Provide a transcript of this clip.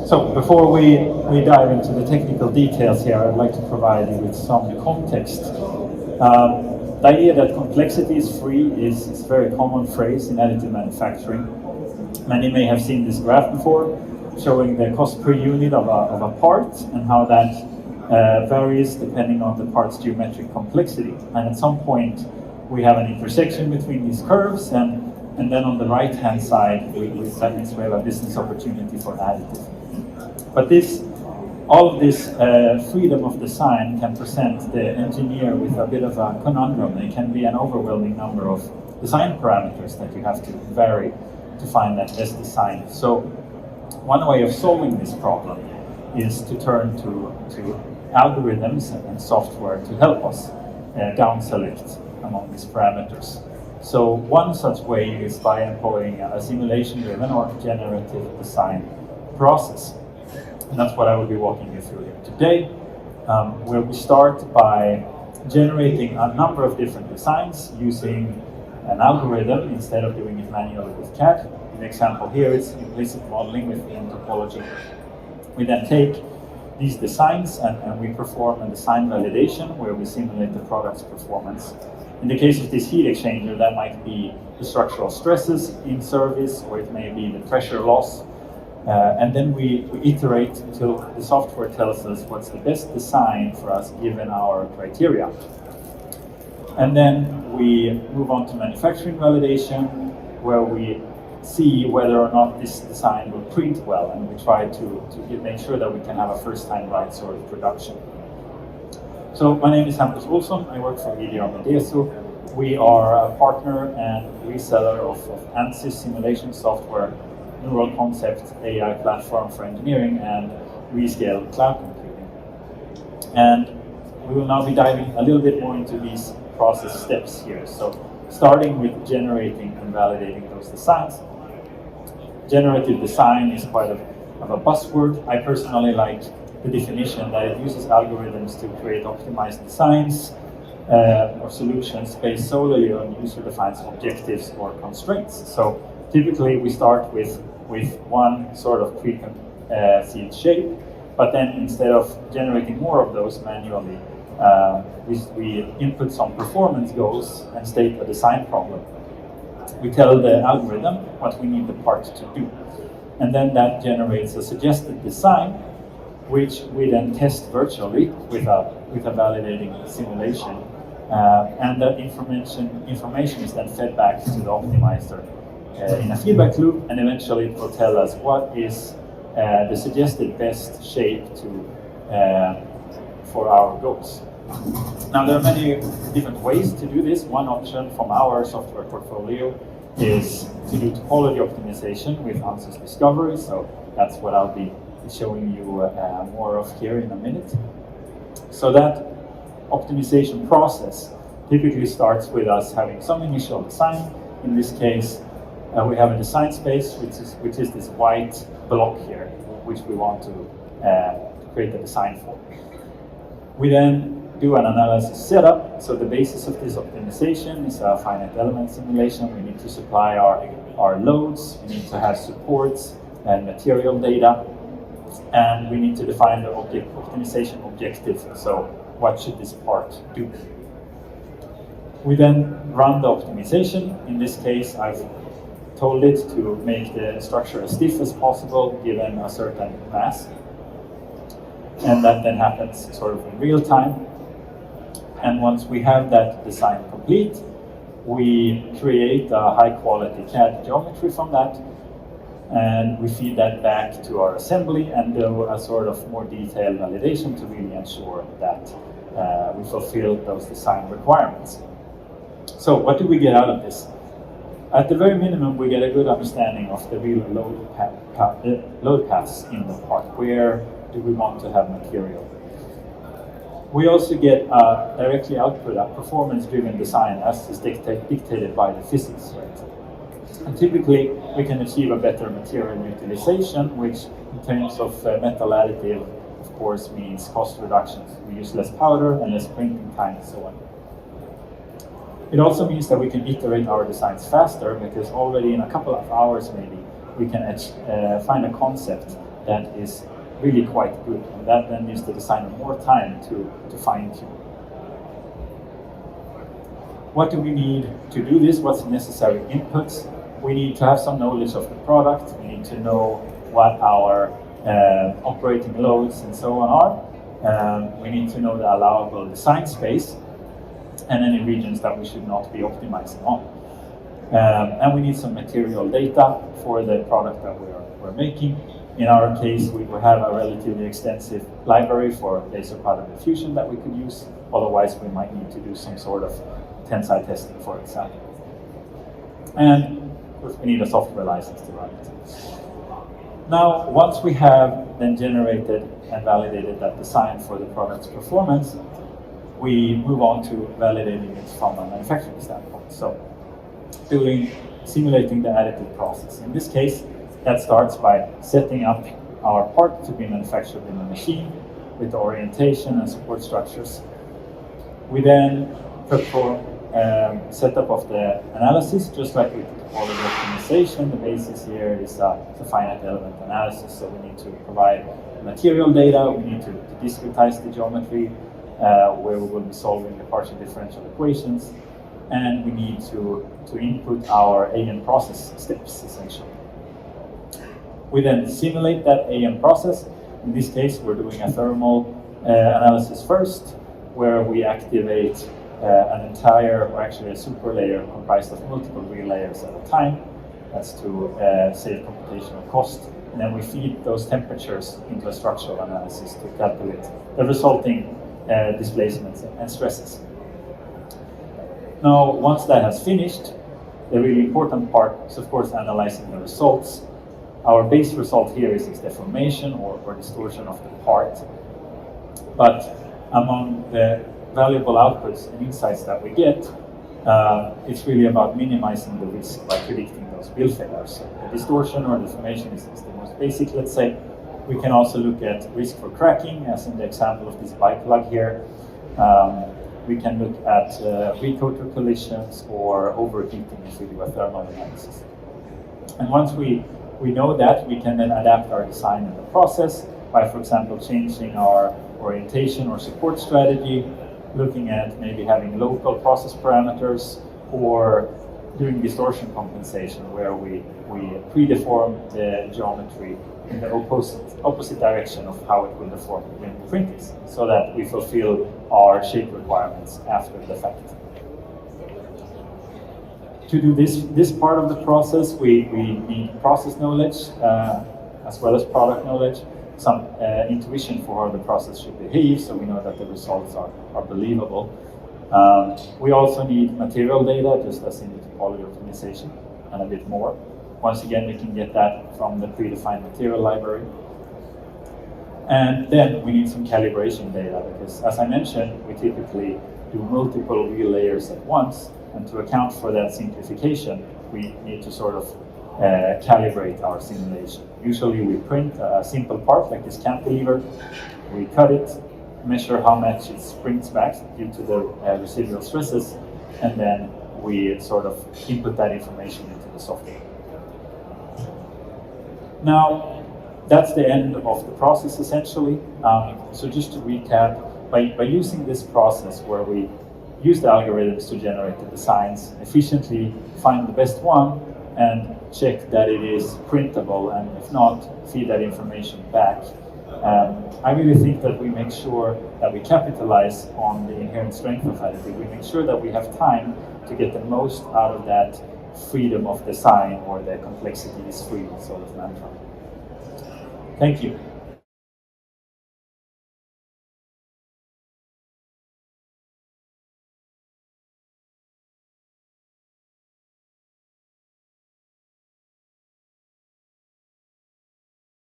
So before we dive into the technical details here, I'd like to provide you with some context. The idea that complexity is free is a very common phrase in additive manufacturing. Many may have seen this graph before, showing the cost per unit of a part and how that varies depending on the part's geometric complexity. And at some point, we have an intersection between these curves, and then on the right-hand side, that means we have a business opportunity for additive. But all of this freedom of design can present the engineer with a bit of a conundrum. It can be an overwhelming number of design parameters that you have to vary to find that best design. So one way of solving this problem is to turn to algorithms and software to help us down select among these parameters. So one such way is by employing a simulation-driven or generative design process. And that's what I will be walking you through here today, where we start by generating a number of different designs using an algorithm instead of doing it manually with CAD. The example here is implicit modeling with topology. We then take these designs and we perform a design validation where we simulate the product's performance. In the case of this heat exchanger, that might be the structural stresses in service, or it may be the pressure loss. And then we iterate until the software tells us what's the best design for us given our criteria. And then we move on to manufacturing validation, where we see whether or not this design will print well, and we try to make sure that we can have a first-time right sort of production. So my name is Hampus Olsson. I work for EDRMedeso. We are a partner and reseller of Ansys simulation software, neural concept, AI platform for engineering, and Rescale cloud computing. And we will now be diving a little bit more into these process steps here. So starting with generating and validating those designs. Generative design is quite of a buzzword. I personally like the definition that it uses algorithms to create optimized designs or solutions based solely on user-defined objectives or constraints. So typically we start with one sort of preconceived shape, but then instead of generating more of those manually, we input some performance goals and state a design problem. We tell the algorithm what we need the part to do. And then that generates a suggested design, which we then test virtually with a validating simulation. And that information is then fed back to the optimizer in a feedback loop, and eventually it will tell us what is the suggested best shape for our goals. Now, there are many different ways to do this. One option from our software portfolio is to do topology optimization with Ansys Discovery. So that's what I'll be showing you more of here in a minute. So that optimization process typically starts with us having some initial design. In this case, we have a design space, which is this white block here, which we want to create a design for. We then do an analysis setup. So the basis of this optimization is a finite element simulation. We need to supply our loads, we need to have supports and material data, and we need to define the optimization objective. So what should this part do? We then run the optimization. In this case, I've told it to make the structure as stiff as possible given a certain mass. And that then happens sort of in real time. And once we have that design complete, we create a high quality CAD geometry from that, and we feed that back to our assembly and do a sort of more detailed validation to really ensure that we fulfill those design requirements. So what do we get out of this? At the very minimum, we get a good understanding of the real load paths in the part. Where do we want to have material? We also get directly output a performance-driven design as is dictated by the physics, right? And typically, we can achieve a better material utilization, which in terms of metal additive, of course, means cost reductions. We use less powder and less printing time and so on. It also means that we can iterate our designs faster, because already in a couple of hours maybe, we can find a concept that is really quite good, and that then gives the designer more time to fine-tune. What do we need to do this? What's the necessary inputs? We need to have some knowledge of the product. We need to know what our operating loads and so on are. We need to know the allowable design space and any regions that we should not be optimizing on. And we need some material data for the product that we're making. In our case, we have a relatively extensive library for laser powder bed fusion that we could use. Otherwise, we might need to do some sort of tensile testing, for example. And of course, we need a software license to run it. Now, once we have then generated and validated that design for the product's performance, we move on to validating it from a manufacturing standpoint. So, simulating the additive process. In this case, that starts by setting up our part to be manufactured in the machine with the orientation and support structures. We then perform setup of the analysis, just like with all of the optimization. The basis here is a finite element analysis, so we need to provide material data, we need to discretize the geometry, where we will be solving the partial differential equations, and we need to input our AM process steps, essentially. We then simulate that AM process. In this case, we're doing a thermal analysis first, where we activate an entire, or actually a super layer comprised of multiple real layers at a time. That's to save computational cost. And then we feed those temperatures into a structural analysis to calculate the resulting displacements and stresses. Now, once that has finished, the really important part is, of course, analyzing the results. Our base result here is its deformation or distortion of the part. But among the valuable outputs and insights that we get, it's really about minimizing the risk by predicting those build failures. So the distortion or deformation is the most basic, let's say. We can also look at risk for cracking, as in the example of this bike plug here. We can look at recoater collisions or overheating if we do a thermal analysis. And once we know that, we can then adapt our design in the process by, for example, changing our orientation or support strategy, looking at maybe having local process parameters, or doing distortion compensation, where we pre-deform the geometry in the opposite direction of how it will deform when we print it, so that we fulfill our shape requirements after the fact. To do this part of the process, we need process knowledge as well as product knowledge, some intuition for how the process should behave, so we know that the results are believable. We also need material data, just as in the topology optimization, and a bit more. Once again, we can get that from the predefined material library. And then we need some calibration data, because as I mentioned, we typically do multiple real layers at once, and to account for that simplification, we need to sort of calibrate our simulation. Usually we print a simple part like this cantilever, we cut it, measure how much it springs back due to the residual stresses, and then we sort of input that information into the software. Now, that's the end of the process essentially. So just to recap, by using this process where we use the algorithms to generate the designs, efficiently find the best one, and check that it is printable, and if not, feed that information back. I really think that we make sure that we capitalize on the inherent strength of additive. We make sure that we have time to get the most out of that freedom of design, or the complexity is free sort of mantra. Thank you.